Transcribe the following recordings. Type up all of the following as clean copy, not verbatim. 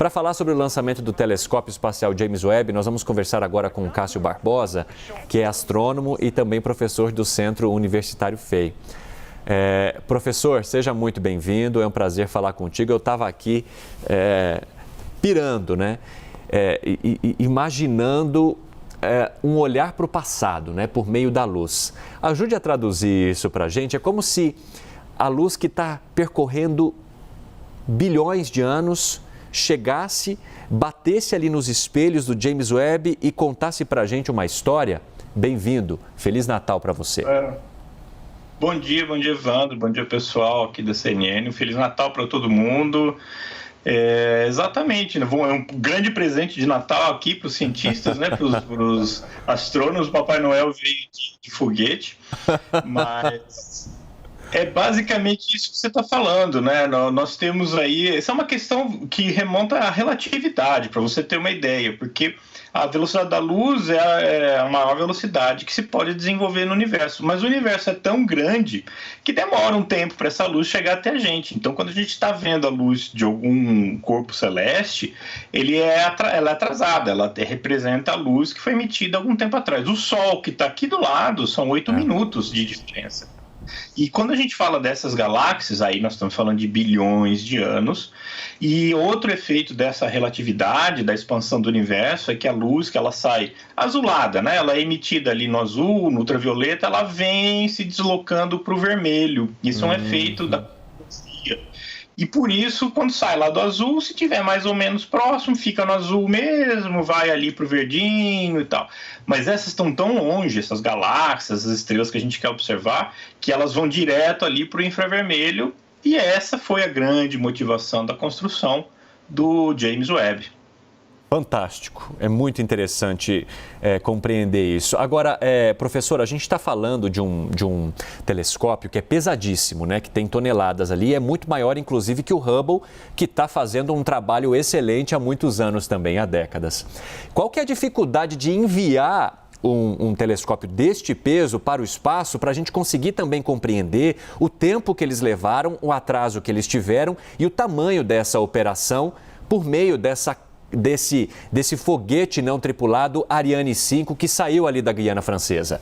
Para falar sobre o lançamento do telescópio espacial James Webb, nós vamos conversar agora com o Cássio Barbosa, que é astrônomo e também professor do Centro Universitário FEI. Professor, seja muito bem-vindo, é um prazer falar contigo. Eu estava aqui pirando, né? Imaginando um olhar para o passado, né? Por meio da luz. Ajude a traduzir isso para a gente. É como se a luz que está percorrendo bilhões de anos chegasse, batesse ali nos espelhos do James Webb e contasse para a gente uma história. Bem-vindo, Feliz Natal para você. Bom dia, Evandro, bom dia pessoal aqui da CNN, Feliz Natal para todo mundo. Exatamente, né? É um grande presente de Natal aqui para os cientistas, né? Para os astrônomos. Papai Noel veio de foguete, mas é basicamente isso que você está falando, né? Nós temos aí, essa é uma questão que remonta à relatividade, para você ter uma ideia, porque a velocidade da luz é a maior velocidade que se pode desenvolver no universo. Mas o universo é tão grande que demora um tempo para essa luz chegar até a gente. Então, quando a gente está vendo a luz de algum corpo celeste, ela é atrasada, ela representa a luz que foi emitida algum tempo atrás. O Sol, que está aqui do lado, são 8 minutos de diferença. E quando a gente fala dessas galáxias, aí nós estamos falando de bilhões de anos, e outro efeito dessa relatividade, da expansão do universo, é que a luz, que ela sai azulada, né? Ela é emitida ali no azul, no ultravioleta, ela vem se deslocando para o vermelho. Isso é um efeito da galaxia. E por isso, quando sai lá do azul, se tiver mais ou menos próximo, fica no azul mesmo, vai ali pro verdinho e tal. Mas essas estão tão longe, essas galáxias, as estrelas que a gente quer observar, que elas vão direto ali pro infravermelho, e essa foi a grande motivação da construção do James Webb. Fantástico, é muito interessante compreender isso. Agora, professor, a gente está falando de um telescópio que é pesadíssimo, né? Que tem toneladas ali, é muito maior, inclusive, que o Hubble, que está fazendo um trabalho excelente há muitos anos também, há décadas. Qual que é a dificuldade de enviar um telescópio deste peso para o espaço para a gente conseguir também compreender o tempo que eles levaram, o atraso que eles tiveram e o tamanho dessa operação por meio desse foguete não tripulado Ariane 5 que saiu ali da Guiana Francesa?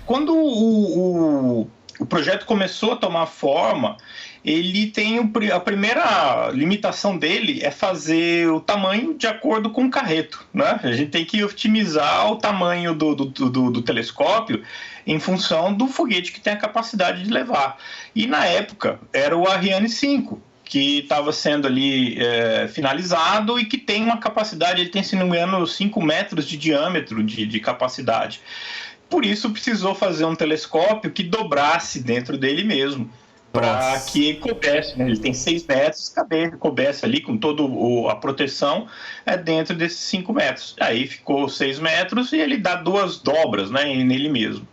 Quando o projeto começou a tomar forma, ele tem a primeira limitação dele é fazer o tamanho de acordo com o carreto, né? A gente tem que otimizar o tamanho do telescópio em função do foguete que tem a capacidade de levar. E na época era o Ariane 5. Que estava sendo ali finalizado e que tem uma capacidade, ele tem, se não me engano, 5 metros de diâmetro de capacidade. Por isso precisou fazer um telescópio que dobrasse dentro dele mesmo, para que coubesse, né? Ele tem 6 metros, coubesse ali com toda a proteção dentro desses 5 metros. Aí ficou 6 metros e ele dá 2 dobras, né, nele mesmo.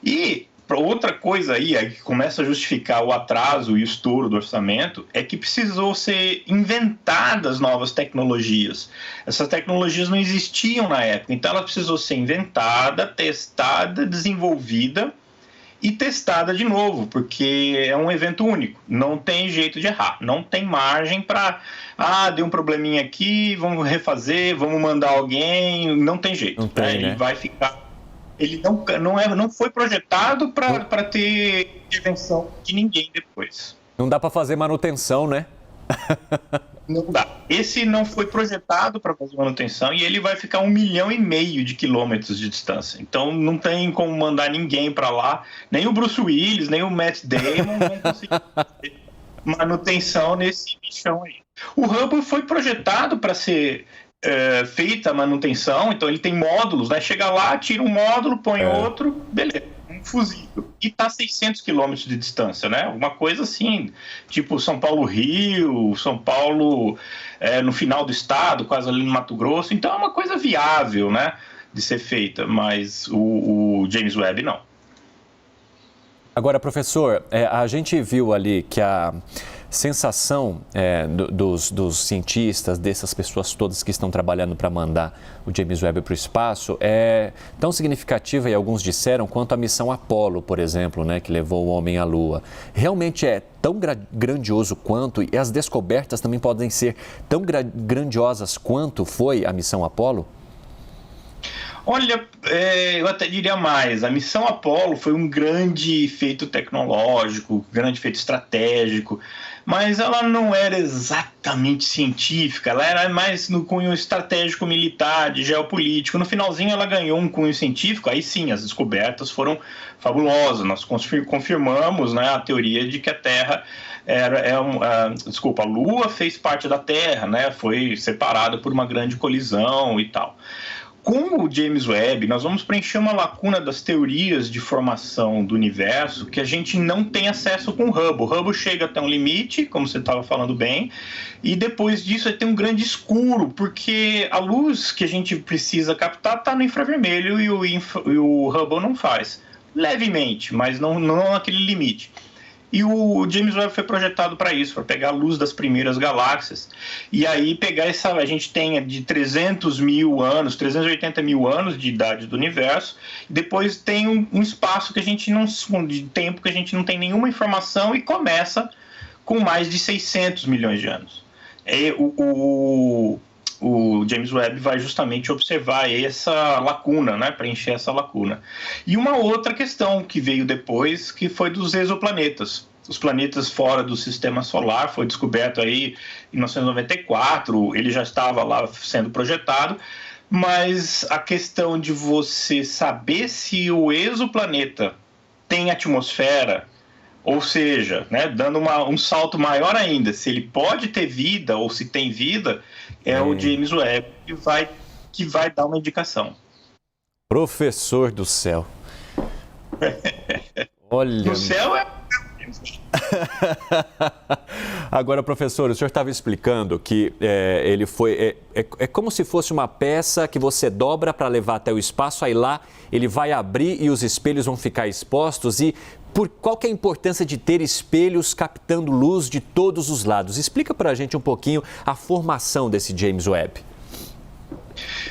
E outra coisa aí que começa a justificar o atraso e o estouro do orçamento é que precisou ser inventadas novas tecnologias. Essas tecnologias não existiam na época, então ela precisou ser inventada, testada, desenvolvida e testada de novo, porque é um evento único, não tem jeito de errar, não tem margem para, deu um probleminha aqui, vamos refazer, vamos mandar alguém, não tem jeito. Não tem, né? Ele vai ficar... Ele não foi projetado para ter intervenção de ninguém depois. Não dá para fazer manutenção, né? Não dá. Esse não foi projetado para fazer manutenção e ele vai ficar 1,5 milhão de quilômetros de distância. Então não tem como mandar ninguém para lá, nem o Bruce Willis, nem o Matt Damon vão conseguir fazer manutenção nesse bichão aí. O Hubble foi projetado para ser feita a manutenção, então ele tem módulos, né? Chega lá, tira um módulo, põe outro, beleza, um fusível. E tá a 600 quilômetros de distância, né? Uma coisa assim, tipo São Paulo-Rio, São Paulo no final do estado, quase ali no Mato Grosso. Então é uma coisa viável, né? De ser feita, mas o James Webb não. Agora, professor, a gente viu ali que sensação dos cientistas, dessas pessoas todas que estão trabalhando para mandar o James Webb para o espaço é tão significativa, e alguns disseram, quanto a missão Apollo, por exemplo, né, que levou o homem à Lua. Realmente é tão grandioso quanto, e as descobertas também podem ser tão grandiosas quanto foi a missão Apollo? Olha, eu até diria mais. A missão Apollo foi um grande feito tecnológico, grande feito estratégico, mas ela não era exatamente científica, ela era mais no cunho estratégico militar, de geopolítico. No finalzinho ela ganhou um cunho científico, aí sim, as descobertas foram fabulosas. Nós confirmamos, né, a teoria de que a Terra a Lua fez parte da Terra, né, foi separada por uma grande colisão e tal. Com o James Webb, nós vamos preencher uma lacuna das teorias de formação do universo que a gente não tem acesso com o Hubble. O Hubble chega até um limite, como você estava falando bem, e depois disso tem um grande escuro, porque a luz que a gente precisa captar está no infravermelho e o Hubble não faz. Levemente, mas não naquele limite. E o James Webb foi projetado para isso, para pegar a luz das primeiras galáxias. E aí pegar a gente tem de 300 mil anos, 380 mil anos de idade do universo, e depois tem um espaço que a gente não, de tempo que a gente não tem nenhuma informação, e começa com mais de 600 milhões de anos. O James Webb vai justamente observar essa lacuna, né, preencher essa lacuna. E uma outra questão que veio depois, que foi dos exoplanetas. Os planetas fora do sistema solar, foi descoberto aí em 1994, ele já estava lá sendo projetado, mas a questão de você saber se o exoplaneta tem atmosfera, ou seja, né, dando um salto maior ainda, se ele pode ter vida ou se tem vida, o James Webb que vai dar uma indicação. Professor do céu. Olha. No céu Agora, professor, o senhor estava explicando que ele foi... É como se fosse uma peça que você dobra para levar até o espaço, aí lá ele vai abrir e os espelhos vão ficar expostos. E qual que é a importância de ter espelhos captando luz de todos os lados? Explica para a gente um pouquinho a formação desse James Webb.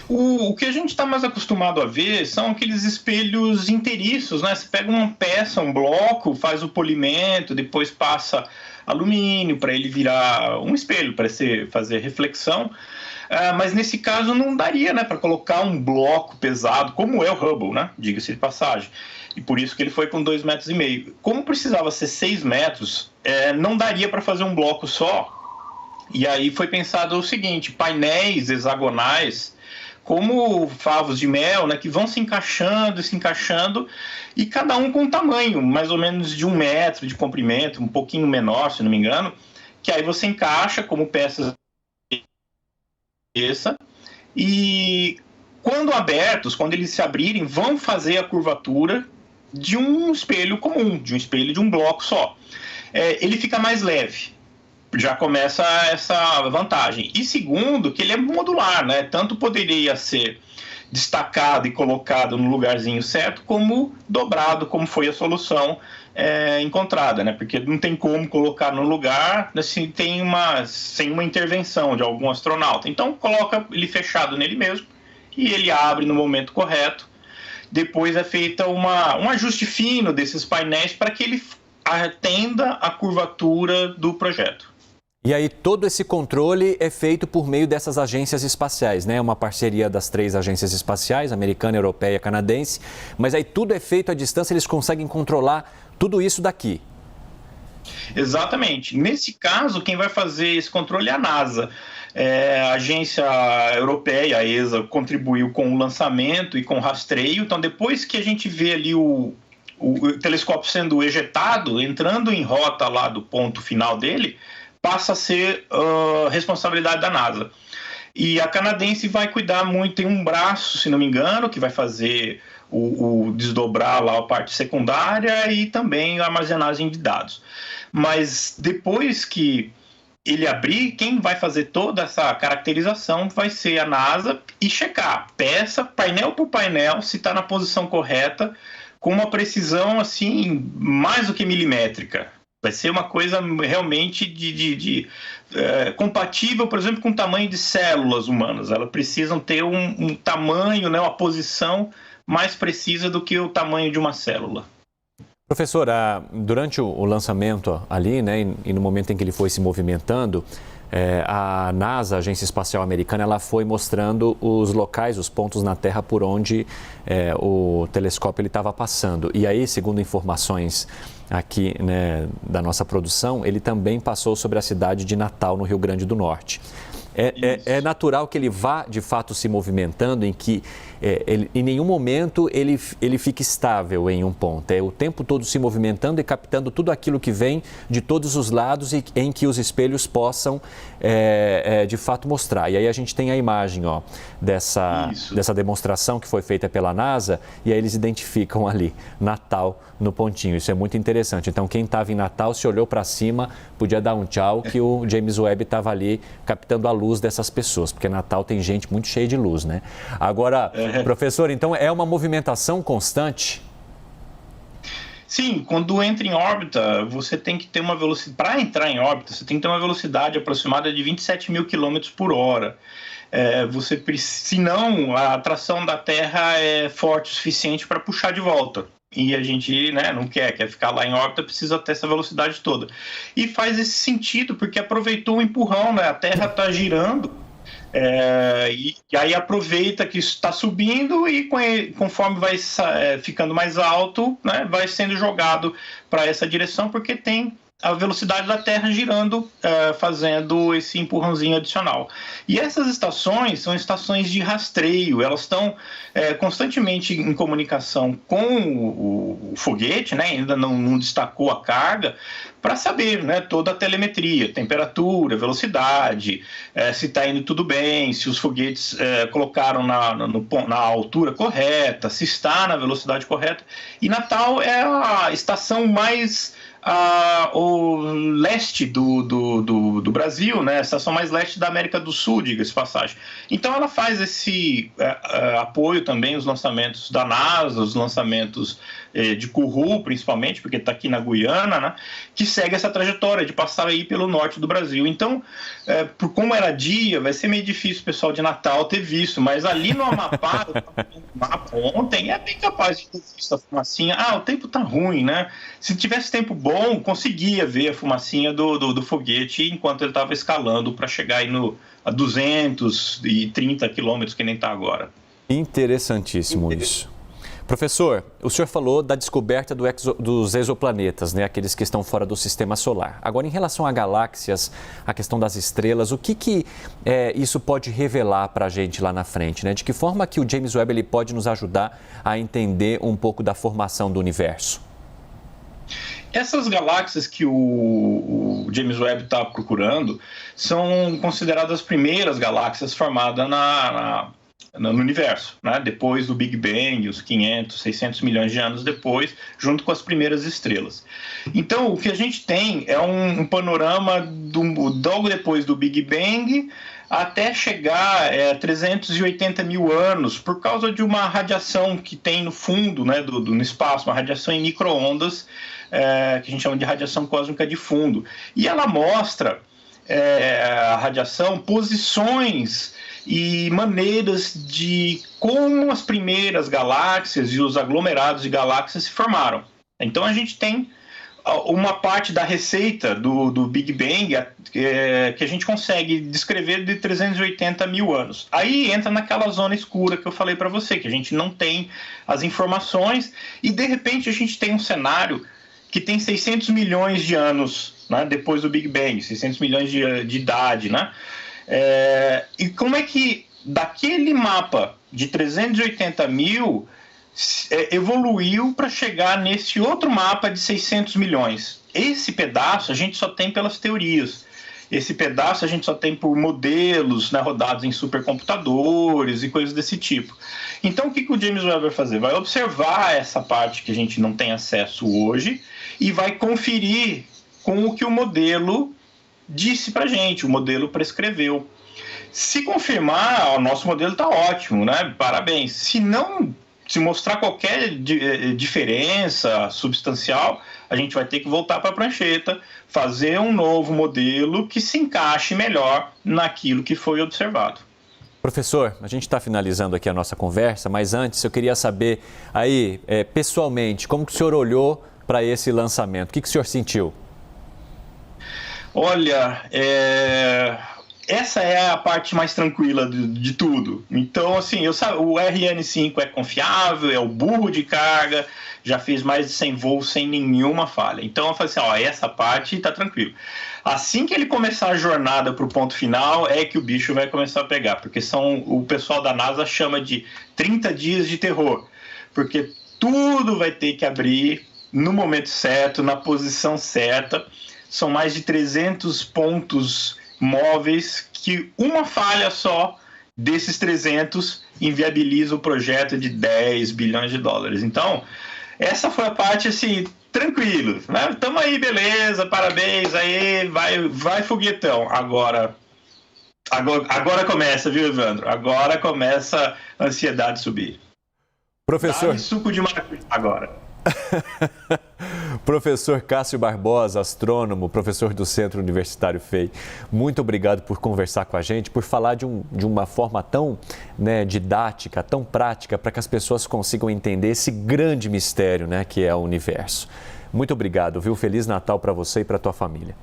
O que a gente está mais acostumado a ver são aqueles espelhos inteiriços, né? Você pega uma peça, um bloco, faz o polimento, depois passa alumínio para ele virar um espelho, para fazer reflexão. Mas nesse caso não daria, né, para colocar um bloco pesado, como é o Hubble, né? Diga-se de passagem. E por isso que ele foi com 2,5 metros. Como precisava ser 6 metros, não daria para fazer um bloco só. E aí foi pensado o seguinte: painéis hexagonais, como favos de mel, né, que vão se encaixando, e cada um com um tamanho, mais ou menos de 1 metro de comprimento, um pouquinho menor, se não me engano, que aí você encaixa como peças e quando abertos, quando eles se abrirem, vão fazer a curvatura de um espelho comum, de um espelho de um bloco só. Ele fica mais leve. Já começa essa vantagem. E segundo, que ele é modular, né? Tanto poderia ser destacado e colocado no lugarzinho certo, como dobrado, como foi a solução encontrada, né? Porque não tem como colocar no lugar assim, sem uma intervenção de algum astronauta. Então, coloca ele fechado nele mesmo e ele abre no momento correto. Depois é feita um ajuste fino desses painéis para que ele atenda a curvatura do projeto. E aí todo esse controle é feito por meio dessas agências espaciais, né? Uma parceria das 3 agências espaciais, americana, europeia e canadense. Mas aí tudo é feito à distância, eles conseguem controlar tudo isso daqui. Exatamente. Nesse caso, quem vai fazer esse controle é a NASA. A agência europeia, a ESA, contribuiu com o lançamento e com o rastreio. Então, depois que a gente vê ali o telescópio sendo ejetado, entrando em rota lá do ponto final dele, passa a ser responsabilidade da NASA. E a canadense vai cuidar muito, tem um braço, se não me engano, que vai fazer o desdobrar lá a parte secundária e também a armazenagem de dados. Mas depois que ele abrir, quem vai fazer toda essa caracterização vai ser a NASA e checar peça, painel por painel, se está na posição correta, com uma precisão assim mais do que milimétrica. Vai ser uma coisa realmente compatível, por exemplo, com o tamanho de células humanas. Elas precisam ter um tamanho, né, uma posição mais precisa do que o tamanho de uma célula. Professor, durante o lançamento ali, né, e no momento em que ele foi se movimentando, a NASA, a Agência Espacial Americana, ela foi mostrando os locais, os pontos na Terra por onde o telescópio estava passando. E aí, segundo informações aqui, né, da nossa produção, ele também passou sobre a cidade de Natal, no Rio Grande do Norte. É natural que ele vá, de fato, se movimentando, em que em nenhum momento ele fique estável em um ponto. É o tempo todo se movimentando e captando tudo aquilo que vem de todos os lados e em que os espelhos possam, de fato, mostrar. E aí a gente tem a imagem dessa demonstração que foi feita pela NASA, e aí eles identificam ali Natal no pontinho. Isso é muito interessante. Então, quem estava em Natal, se olhou para cima, podia dar um tchau, que o James Webb estava ali captando a luz dessas pessoas, porque Natal tem gente muito cheia de luz, né? Agora, professor, então é uma movimentação constante? Sim, quando entra em órbita, você tem que ter uma velocidade. Para entrar em órbita, você tem que ter uma velocidade aproximada de 27 mil quilômetros por hora. Senão, a atração da Terra é forte o suficiente para puxar de volta. E a gente, né, não quer ficar lá em órbita, precisa ter essa velocidade toda. E faz esse sentido, porque aproveitou o empurrão, né? A Terra está girando, e aí aproveita que isso está subindo e conforme vai ficando mais alto, né, vai sendo jogado para essa direção, porque tem a velocidade da Terra girando, fazendo esse empurrãozinho adicional. E essas estações são estações de rastreio, elas estão constantemente em comunicação com o foguete, né, ainda não destacou a carga, para saber, né, toda a telemetria, temperatura, velocidade, se está indo tudo bem, se os foguetes colocaram na altura correta, se está na velocidade correta. E Natal é a estação mais o leste do Brasil, né? A estação mais leste da América do Sul, diga-se de passagem. Então ela faz esse apoio também, os lançamentos da NASA, os lançamentos de Kourou, principalmente, porque está aqui na Guiana, né? Que segue essa trajetória de passar aí pelo norte do Brasil. Então, por como era dia, vai ser meio difícil o pessoal de Natal ter visto, mas ali no Amapá, ontem, é bem capaz de ter visto a fumacinha. O tempo tá ruim, né? Se tivesse tempo bom, conseguia ver a fumacinha do foguete enquanto ele estava escalando para chegar aí a 230 quilômetros, que nem está agora. Interessantíssimo isso. Professor, o senhor falou da descoberta dos exoplanetas, né, aqueles que estão fora do sistema solar. Agora, em relação a galáxias, a questão das estrelas, o que isso pode revelar para a gente lá na frente, né? De que forma que o James Webb ele pode nos ajudar a entender um pouco da formação do universo? Essas galáxias que o James Webb está procurando são consideradas as primeiras galáxias formadas no universo, né? Depois do Big Bang, os 500, 600 milhões de anos depois, junto com as primeiras estrelas. Então, o que a gente tem é um panorama logo depois do Big Bang até chegar a 380 mil anos, por causa de uma radiação que tem no fundo, né, no espaço, uma radiação em micro-ondas, que a gente chama de radiação cósmica de fundo. E ela mostra, a radiação, posições e maneiras de como as primeiras galáxias e os aglomerados de galáxias se formaram. Então a gente tem uma parte da receita do Big Bang que a gente consegue descrever de 380 mil anos. Aí entra naquela zona escura que eu falei para você, que a gente não tem as informações e de repente a gente tem um cenário que tem 600 milhões de anos, né, depois do Big Bang, 600 milhões de idade, né? E como é que daquele mapa de 380 mil evoluiu para chegar nesse outro mapa de 600 milhões? Esse pedaço a gente só tem pelas teorias. Esse pedaço a gente só tem por modelos, né, rodados em supercomputadores e coisas desse tipo. Então, o que o James Webb vai fazer? Vai observar essa parte que a gente não tem acesso hoje e vai conferir com o que o modelo disse para a gente, o modelo prescreveu. Se confirmar, o nosso modelo está ótimo, né? Parabéns. Se se mostrar qualquer diferença substancial, a gente vai ter que voltar para a prancheta, fazer um novo modelo que se encaixe melhor naquilo que foi observado. Professor, a gente está finalizando aqui a nossa conversa, mas antes eu queria saber aí, pessoalmente, como que o senhor olhou para esse lançamento? O que o senhor sentiu? Olha, essa é a parte mais tranquila de tudo. Então, assim, o RN5 é confiável, é o burro de carga, já fez mais de 100 voos sem nenhuma falha. Então, eu falei assim, essa parte está tranquilo. Assim que ele começar a jornada para o ponto final, é que o bicho vai começar a pegar, porque o pessoal da NASA chama de 30 dias de terror, porque tudo vai ter que abrir no momento certo, na posição certa. São mais de 300 pontos móveis que uma falha só desses 300 inviabiliza o projeto de 10 bilhões de dólares. Então, essa foi a parte, assim, tranquilo, né? Tamo aí, beleza, parabéns, aí, vai foguetão. Agora começa, viu, Evandro? Agora começa a ansiedade subir. Professor... Dá-me suco de maracujá agora. Professor Cássio Barbosa, astrônomo, professor do Centro Universitário FEI, muito obrigado por conversar com a gente, por falar de uma forma tão didática, tão prática, para que as pessoas consigam entender esse grande mistério, que é o universo. Muito obrigado, viu? Feliz Natal para você e para a tua família.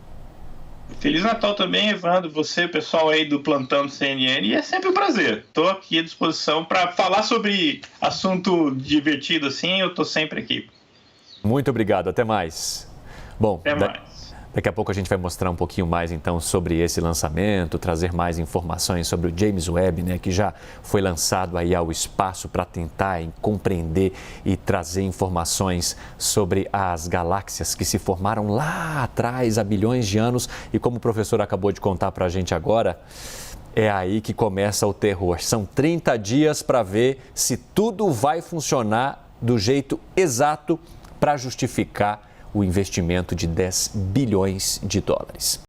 Feliz Natal também, Evandro, você, pessoal aí do Plantão do CNN, e é sempre um prazer. Estou aqui à disposição para falar sobre assunto divertido assim, eu estou sempre aqui. Muito obrigado, até mais. Bom, até mais. Daqui a pouco a gente vai mostrar um pouquinho mais então sobre esse lançamento, trazer mais informações sobre o James Webb, que já foi lançado aí ao espaço para tentar compreender e trazer informações sobre as galáxias que se formaram lá atrás, há bilhões de anos. E como o professor acabou de contar para a gente agora, é aí que começa o terror. São 30 dias para ver se tudo vai funcionar do jeito exato para justificar o investimento de 10 bilhões de dólares.